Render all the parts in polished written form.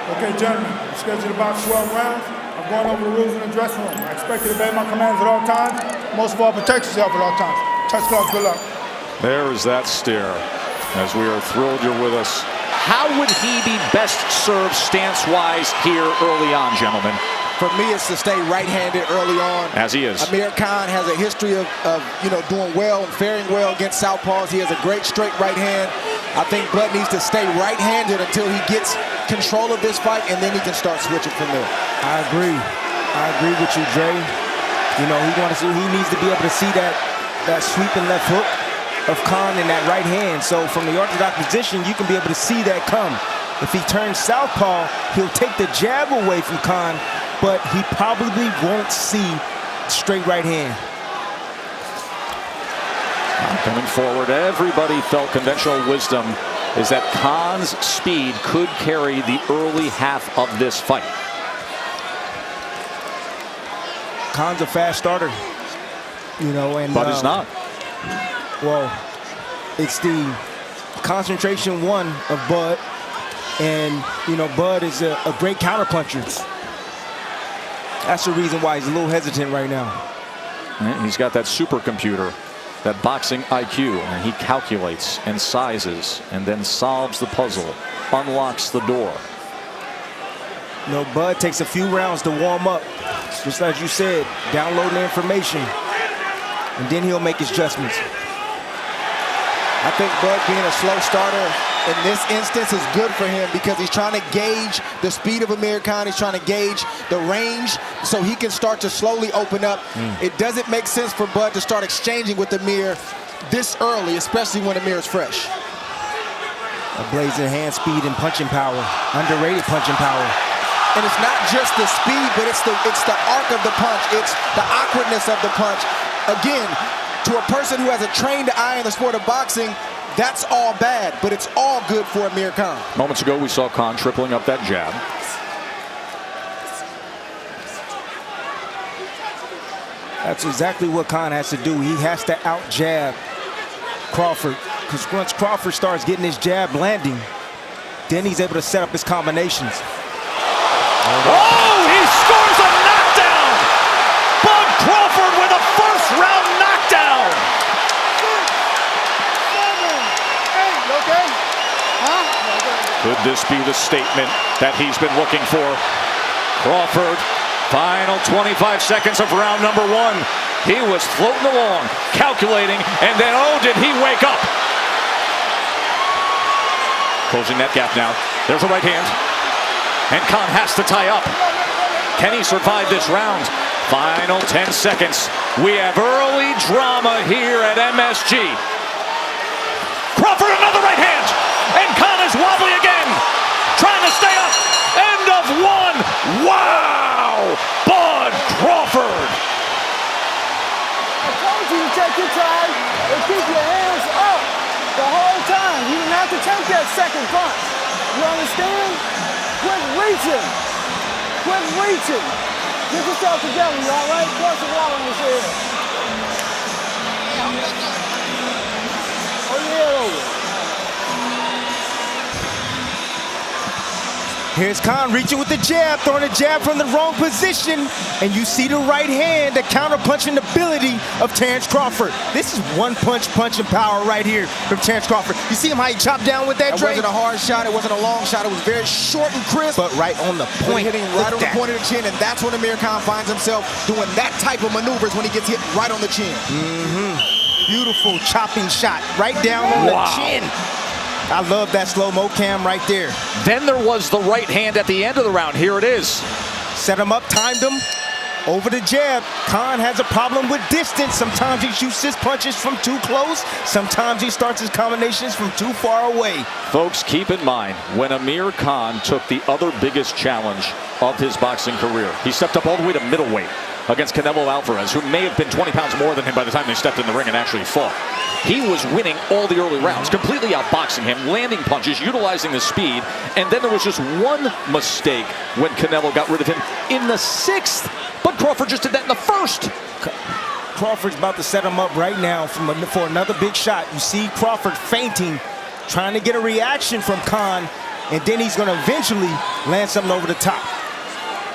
Okay, gentlemen, I'm scheduled about 12 rounds. I'm going over the rules in the dressing room. I expect you to obey my commands at all times. Most of all, protect yourself at all times. Touch gloves, good luck. There is that stare. As we are thrilled you're with us. How would he be best served stance-wise here early on, gentlemen? For me, it's to stay right-handed early on. As he is. Amir Khan has a history of doing well and faring well against southpaws. He has a great straight right hand. I think Bud needs to stay right-handed until he gets control of this fight, and then he can start switching from there. I agree with you, Dre. You know, he needs to be able to see that sweeping left hook of Khan in that right hand. So from the orthodox position, you can be able to see that come. If he turns southpaw, he'll take the jab away from Khan, but he probably won't see straight right hand. Coming forward, everybody felt conventional wisdom is that Khan's speed could carry the early half of this fight. Khan's a fast starter, you know, and but he's not. Well, it's the concentration one of Bud, and you know, Bud is a great counterpuncher. That's the reason why he's a little hesitant right now. He's got that supercomputer, that boxing IQ, and he calculates and sizes and then solves the puzzle, unlocks the door. You know, Bud takes a few rounds to warm up, just as you said, downloading the information, and then he'll make his adjustments. I think Bud being a slow starter in this instance is good for him because he's trying to gauge the speed of Amir Khan. He's trying to gauge the range so he can start to slowly open up. It doesn't make sense for Bud to start exchanging with Amir this early, especially when Amir is fresh. A blazing hand speed and punching power, underrated punching power. And it's not just the speed, but it's the arc of the punch. It's the awkwardness of the punch. Again, to a person who has a trained eye in the sport of boxing, that's all bad, but it's all good for Amir Khan. Moments ago, we saw Khan tripling up that jab. That's exactly what Khan has to do. He has to out-jab Crawford, because once Crawford starts getting his jab landing, then he's able to set up his combinations. Oh, he scores a knockdown! Bud Crawford with a first-round knockdown! Could this be the statement that he's been looking for? Crawford, final 25 seconds of round number one. He was floating along, calculating, and then, oh, did he wake up? Closing that gap now. There's a right hand. And Khan has to tie up. Can he survive this round? Final 10 seconds. We have early drama here at MSG. Crawford, another right hand. And Khan is wobbly again. Trying to stay up. End of one. Wow. Bud Crawford. I told you to take your time and keep your hands up the whole time. You didn't have to take that second punch. You understand? Quit reaching. Quit reaching. Get yourself together, you all right? Pour some water on his head. Hold your head over. Here's Khan reaching with the jab, throwing a jab from the wrong position, and you see the right hand, the counter-punching ability of Terence Crawford. This is one-punch punching power right here from Terence Crawford. You see him how he chopped down with that, It Dre? wasn't a hard shot, it wasn't a long shot, it was very short and crisp. But right on the point. Hitting right on the point of the chin, and that's when Amir Khan finds himself doing that type of maneuvers when he gets hit right on the chin. Beautiful chopping shot right down on the chin. I love that slow-mo cam right there. Then there was the right hand at the end of the round. Here it is. Set him up, timed him, over the jab. Khan has a problem with distance. Sometimes he shoots his punches from too close. Sometimes he starts his combinations from too far away. Folks, keep in mind, when Amir Khan took the other biggest challenge of his boxing career, he stepped up all the way to middleweight against Canelo Alvarez, who may have been 20 pounds more than him by the time they stepped in the ring and actually fought. He was winning all the early rounds, completely outboxing him, landing punches, utilizing the speed, and then there was just one mistake when Canelo got rid of him in the sixth, but Crawford just did that in the first. Crawford's about to set him up right now for another big shot. You see Crawford feinting, trying to get a reaction from Khan, and then he's going to eventually land something over the top.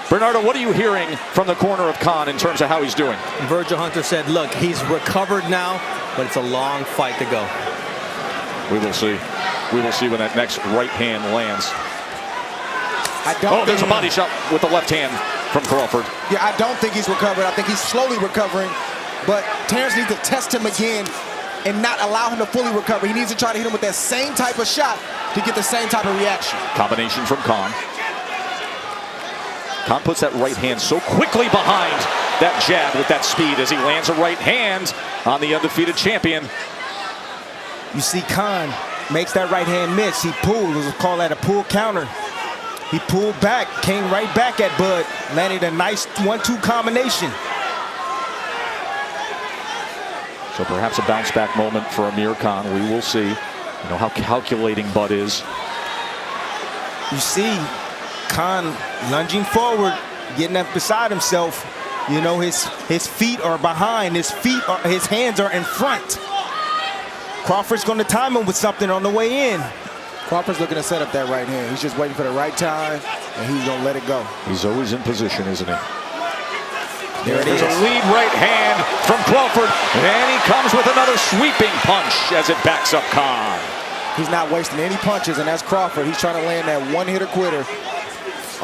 Bernardo, what are you hearing from the corner of Khan in terms of how he's doing? Virgil Hunter said, look, he's recovered now, but it's a long fight to go. We will see. We will see when that next right hand lands. There's a body shot with the left hand from Crawford. Yeah, I don't think he's recovered. I think he's slowly recovering. But Terence needs to test him again and not allow him to fully recover. He needs to try to hit him with that same type of shot to get the same type of reaction. Combination from Khan. Khan puts that right hand so quickly behind that jab with that speed as he lands a right hand on the undefeated champion. You see Khan makes that right hand miss. He pulled. We'll call that a pull counter. He pulled back, came right back at Bud, landed a nice 1-2 combination. So perhaps a bounce back moment for Amir Khan. We will see. You know how calculating Bud is. You see Khan lunging forward, getting up beside himself. You know, his feet are behind, his hands are in front. Crawford's going to time him with something on the way in. Crawford's looking to set up that right hand. He's just waiting for the right time, and he's going to let it go. He's always in position, isn't he? There's a lead right hand from Crawford, and he comes with another sweeping punch as it backs up Khan. He's not wasting any punches, and that's Crawford. He's trying to land that one-hitter quitter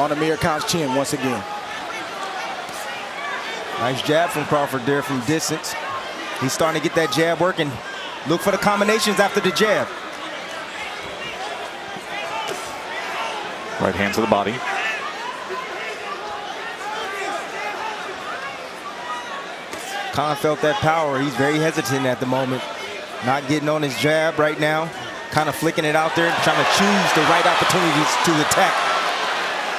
on Amir Khan's chin once again. Nice jab from Crawford there from distance. He's starting to get that jab working. Look for the combinations after the jab. Right hand to the body. Khan felt that power. He's very hesitant at the moment. Not getting on his jab right now. Kind of flicking it out there, trying to choose the right opportunities to attack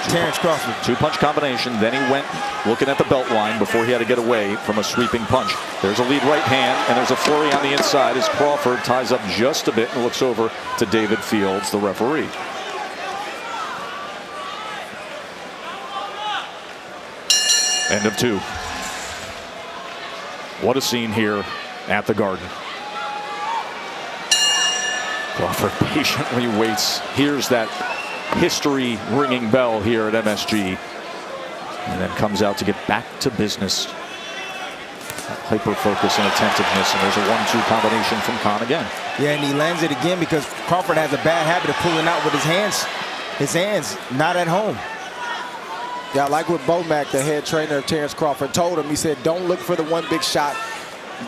Terence Crawford. Two-punch combination. Then he went looking at the belt line before he had to get away from a sweeping punch. There's a lead right hand, and there's a flurry on the inside as Crawford ties up just a bit and looks over to David Fields, the referee. End of 2. What a scene here at the Garden. Crawford patiently waits. Here's that history-ringing bell here at MSG. And then comes out to get back to business. Hyper-focus and attentiveness. And there's a 1-2 combination from Khan again. Yeah, and he lands it again because Crawford has a bad habit of pulling out with his hands. His hands not at home. Yeah, like what Bomac, the head trainer of Terence Crawford, told him. He said, don't look for the one big shot.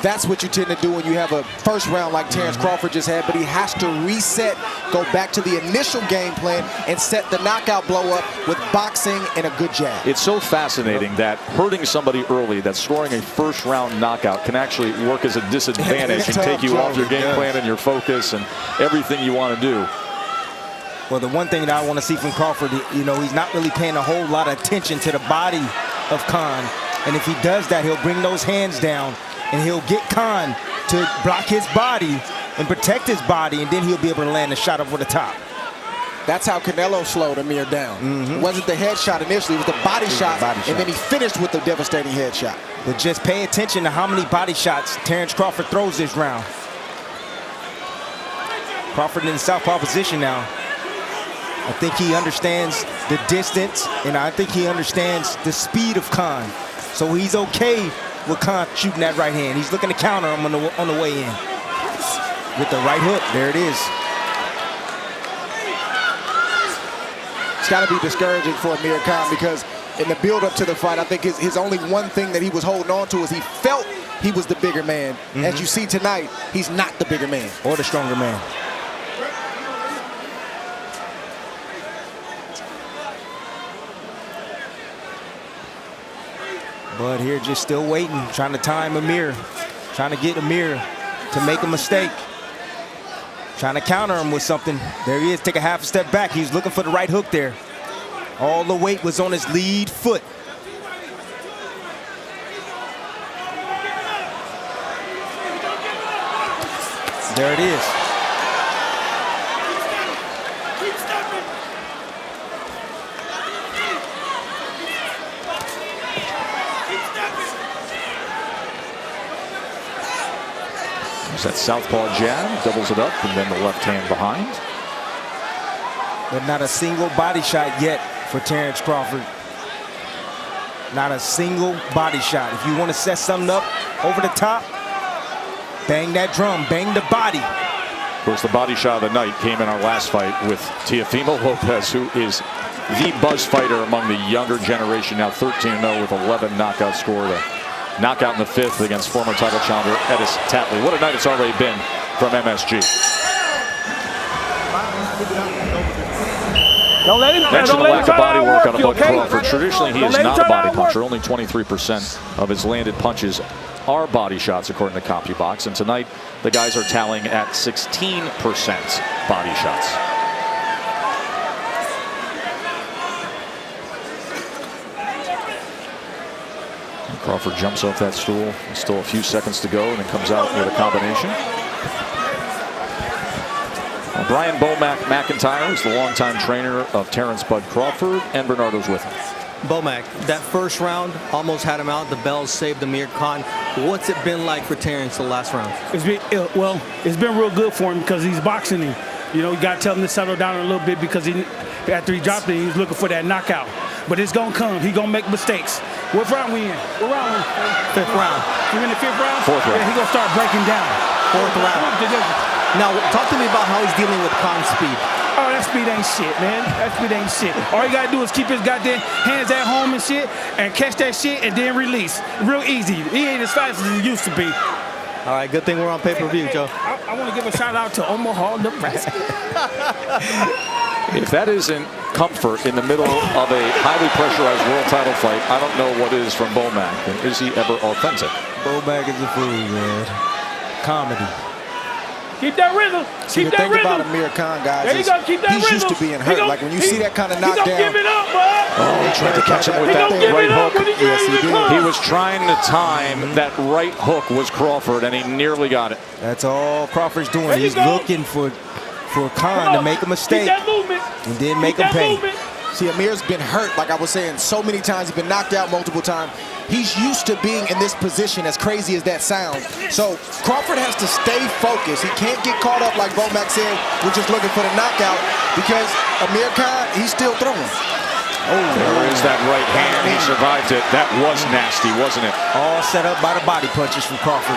That's what you tend to do when you have a first round like Terence Crawford just had, but he has to reset, go back to the initial game plan, and set the knockout blow up with boxing and a good jab. It's so fascinating that hurting somebody early, that scoring a first round knockout can actually work as a disadvantage and take you off your game plan and your focus and everything you want to do. Well, the one thing that I want to see from Crawford, you know, he's not really paying a whole lot of attention to the body of Khan. And if he does that, he'll bring those hands down and he'll get Khan to block his body and protect his body, and then he'll be able to land a shot over the top. That's how Canelo slowed Amir down. It wasn't the head shot initially, it was the body shot, and then he finished with the devastating head shot. But just pay attention to how many body shots Terence Crawford throws this round. Crawford in the southpaw position now. I think he understands the distance, and I think he understands the speed of Khan. So he's okay with Khan shooting that right hand. He's looking to counter him on the way in. With the right hook, there it is. It's got to be discouraging for Amir Khan because in the build-up to the fight, I think his only one thing that he was holding on to is he felt he was the bigger man. As you see tonight, he's not the bigger man. Or the stronger man. But here just still waiting, trying to time Amir, trying to get Amir to make a mistake, trying to counter him with something. There he is, take a half step back. He's looking for the right hook there. All the weight was on his lead foot. There it is. That southpaw jab, doubles it up, and then the left hand behind. But not a single body shot yet for Terence Crawford. Not a single body shot. If you want to set something up over the top, bang that drum, bang the body. Of course, the body shot of the night came in our last fight with Teofimo Lopez, who is the buzz fighter among the younger generation, now 13-0 with 11 knockouts scored. A knockout in the 5th against former title challenger Edis Tatley. What a night it's already been from MSG. Next to the lack of body work out of Bud Crawford. Traditionally, he is not a body puncher. Only 23% of his landed punches are body shots, according to CompuBox. And tonight, the guys are tallying at 16% body shots. Crawford jumps off that stool. Still a few seconds to go, and then comes out with a combination. Brian Bomac McIntyre is the longtime trainer of Terence Bud Crawford, and Bernardo's with him. Bomac, that first round almost had him out. The bells saved Amir Khan. What's it been like for Terence the last round? It's been real good for him because he's boxing him. You know, you got to tell him to settle down a little bit because after he dropped it, he was looking for that knockout. But it's going to come. He's going to make mistakes. What round we in? What round we in? 5th round. You in the 5th round? 4th round. Yeah, he's going to start breaking down. 4th round. Now, talk to me about how he's dealing with Khan's speed. Oh, that speed ain't shit, man. That speed ain't shit. All you got to do is keep his goddamn hands at home and shit and catch that shit and then release. Real easy. He ain't as fast as he used to be. All right, good thing we're on pay-per-view, Joe. I want to give a shout-out to Omaha, Nebraska. If that isn't comfort in the middle of a highly pressurized world title fight, I don't know what is from Bomac. And is he ever authentic? Bomac is a fool, man. Comedy. Keep that rhythm. See, the thing about Amir Khan, guys, is he's used to being hurt. Like when you see that kind of knockdown. He's gonna give it up, bud. Oh, he tried to catch him with that right hook. Yes, he did. He was trying to time that right hook was Crawford, and he nearly got it. That's all Crawford's doing. He's looking for Khan to make a mistake and then make him pay. See, Amir's been hurt, like I was saying, so many times. He's been knocked out multiple times. He's used to being in this position, as crazy as that sounds. So Crawford has to stay focused. He can't get caught up, like Bomac said, we're just looking for the knockout, because Amir Khan, he's still throwing. Oh, there is that right hand. He survived it. That was nasty, wasn't it? All set up by the body punches from Crawford.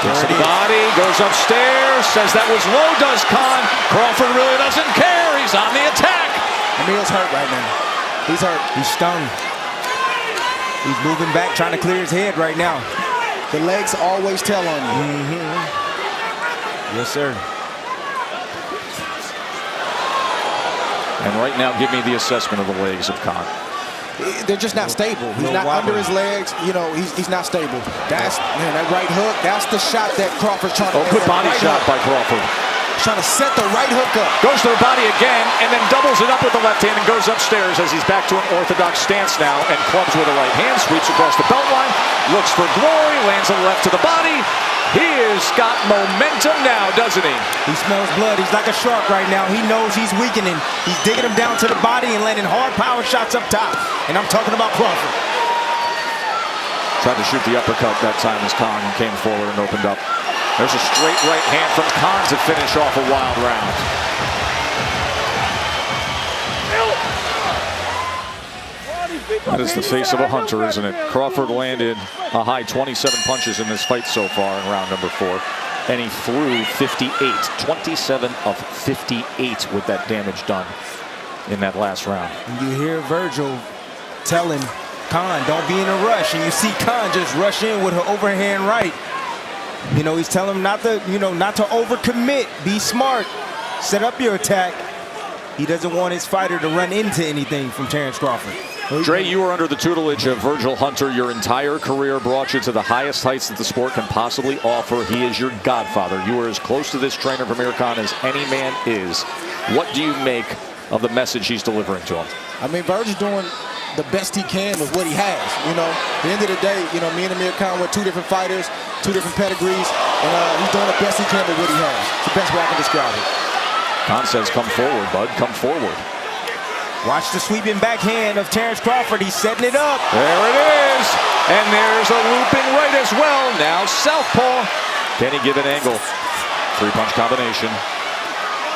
Gets to the body, goes upstairs, says that was low, does Khan. Crawford really doesn't care. He's on the attack. Amir's hurt right now. He's hurt. He's stung. He's moving back, trying to clear his head right now. The legs always tell on you. Yes, sir. And right now, give me the assessment of the legs of Khan. They're just not stable. He's not under his legs. You know, he's not stable. That's, man, that right hook, that's the shot that Crawford's trying to make. Good body shot by Crawford. Trying to set the right hook up. Goes to the body again, and then doubles it up with the left hand and goes upstairs as he's back to an orthodox stance now and clubs with the right hand, sweeps across the belt line, looks for glory, lands a left to the body. He has got momentum now, doesn't he? He smells blood. He's like a shark right now. He knows he's weakening. He's digging him down to the body and landing hard power shots up top. And I'm talking about Crawford. Tried to shoot the uppercut that time as Khan came forward and opened up. There's a straight right hand from Khan to finish off a wild round. That is the face of a hunter, isn't it? Crawford landed a high 27 punches in this fight so far in round number 4. And he threw 58. 27 of 58 with that damage done in that last round. You hear Virgil telling Khan, don't be in a rush. And you see Khan just rush in with her overhand right. You know, he's telling him not to overcommit. Be smart. Set up your attack. He doesn't want his fighter to run into anything from Terence Crawford. Dre, you were under the tutelage of Virgil Hunter. Your entire career brought you to the highest heights that the sport can possibly offer. He is your godfather. You are as close to this trainer from Amir Khan as any man is. What do you make of the message he's delivering to him? I mean, Virgil's doing the best he can with what he has. You know, at the end of the day, you know, me and Amir Khan were 2 different fighters, 2 different pedigrees, and he's doing the best he can with what he has. It's the best way I can describe it. Khan says, come forward, bud, come forward. Watch the sweeping backhand of Terence Crawford. He's setting it up. There it is. And there's a looping right as well. Now southpaw. Can he give an angle? 3-punch combination.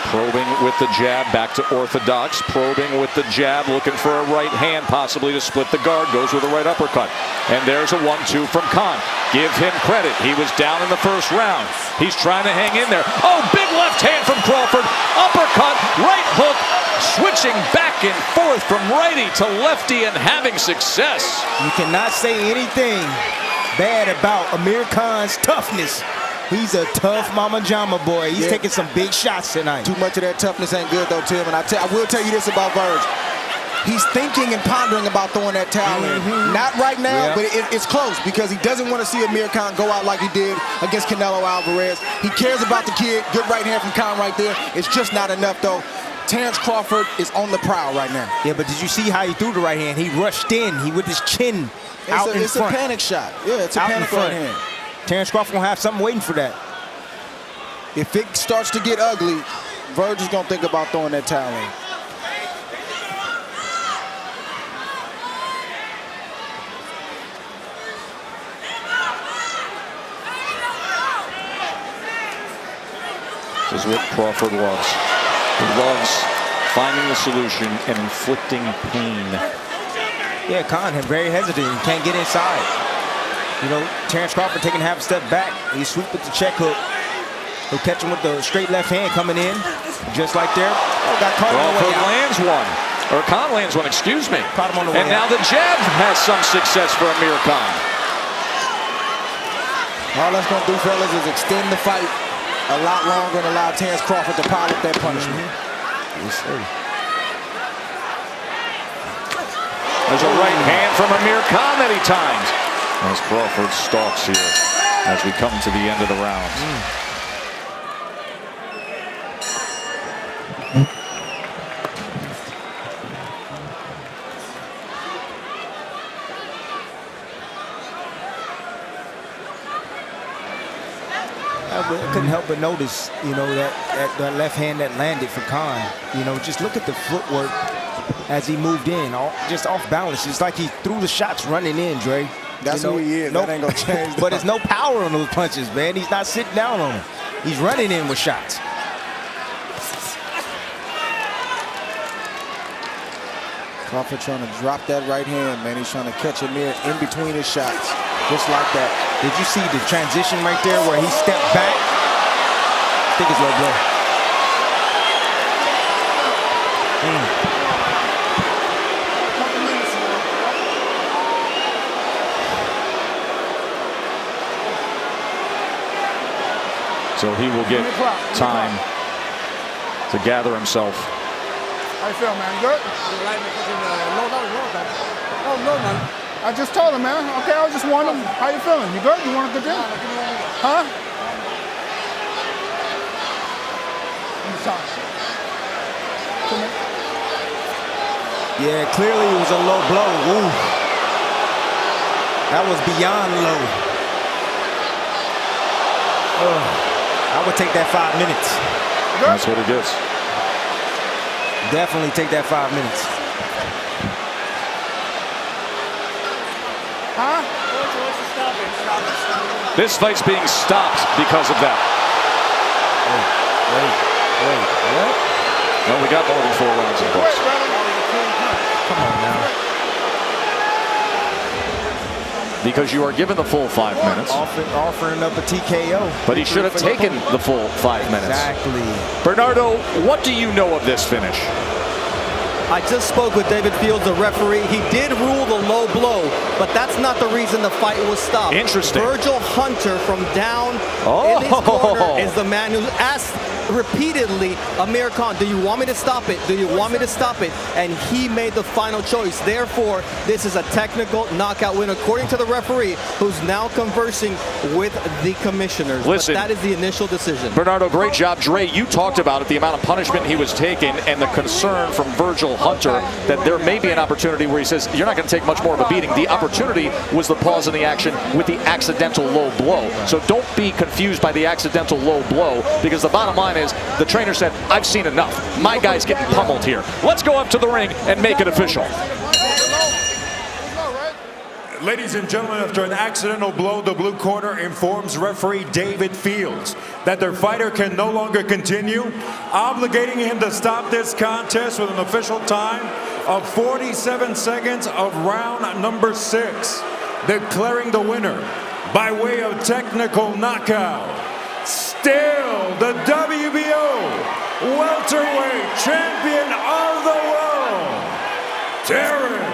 Probing with the jab, back to orthodox. Probing with the jab, looking for a right hand, possibly to split the guard. Goes with a right uppercut. And there's a 1-2 from Khan. Give him credit. He was down in the first round. He's trying to hang in there. Oh, big left hand from Crawford. Uppercut, right hook, switching back and forth from righty to lefty and having success. You cannot say anything bad about Amir Khan's toughness. He's a tough mama jama boy. He's taking some big shots tonight. Too much of that toughness ain't good though, Tim. And I will tell you this about Verge. He's thinking and pondering about throwing that towel in. Not right now, but it's close because he doesn't want to see Amir Khan go out like he did against Canelo Alvarez. He cares about the kid. Good right hand from Khan right there. It's just not enough though. Terence Crawford is on the prowl right now. Yeah, but did you see how he threw the right hand? He rushed in. He with his chin out in front. It's a panic shot. Yeah, it's a panic right hand. Terence Crawford gonna have something waiting for that. If it starts to get ugly, Verge is gonna think about throwing that towel in. This is what Crawford loves. He loves finding the solution and inflicting pain. Yeah, Khan very hesitant. He can't get inside. You know, Terence Crawford taking half a step back. He swooped with the check hook. He'll catch him with the straight left hand coming in. Just like there. Oh, got caught on the way out. Lands one. Or Khan lands one, excuse me. Caught him on the way and now out. the jab has some success for Amir Khan. All that's going to do, fellas, is extend the fight a lot longer and allow Terence Crawford to pile up that punishment. Yes, sir. There's a right hand from Amir Khan that he times. As Crawford stalks here as we come to the end of the round. I couldn't help but notice, you know, that left hand that landed for Khan. You know, just look at the footwork as he moved in, just off balance. It's like he threw the shots running in, Dre. That's who he is. That ain't gonna change. But there's no power on those punches, man. He's not sitting down on them. He's running in with shots. Crawford trying to drop that right hand, man. He's trying to catch Amir in between his shots, just like that. Did you see the transition right there where he stepped back? I think it's low blow. So he will get time to gather himself. How you feel, man? You good? Oh, no, man. I just told him, man. Okay, I was just wondering, how you feeling? You good? You want to continue? Huh? Yeah, clearly it was a low blow. Ooh. That was beyond low. I would take that 5 minutes. That's what it is. Definitely take that 5 minutes. Huh? This fight's being stopped because of that. Wait, what? No, we got more than 4 rounds in books. Come on now. Because you are given the full 5 minutes. Offering up a TKO. But he should have taken the full 5 minutes. Exactly. Bernardo, what do you know of this finish? I just spoke with David Fields, the referee. He did rule the low blow, but that's not the reason the fight was stopped. Interesting. Virgil Hunter from down in his corner is the man who asked repeatedly Amir Khan, do you want me to stop it? Do you want me to stop it? And he made the final choice. Therefore, this is a technical knockout win, according to the referee, who's now conversing with the commissioners. Listen, but that is the initial decision. Bernardo, great job. Dre, you talked about it, the amount of punishment he was taking and the concern from Virgil Hunter that there may be an opportunity where he says, you're not going to take much more of a beating. The opportunity was the pause in the action with the accidental low blow. So don't be confused by the accidental low blow, because the bottom line is the trainer said, I've seen enough. My guy's getting pummeled here. Let's go up to the ring and make it official. Ladies and gentlemen, after an accidental blow, the blue corner informs referee David Fields that their fighter can no longer continue, obligating him to stop this contest with an official time of 47 seconds of round number 6, declaring the winner by way of technical knockout, still the WBO welterweight champion of the world, Terence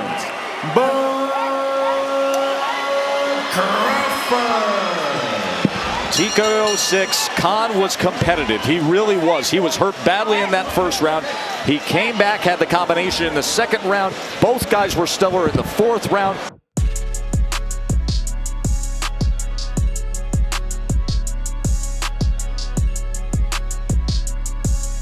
Crawford. TKO 6, Khan was competitive. He really was. He was hurt badly in that first round. He came back, had the combination in the second round. Both guys were stellar in the fourth round.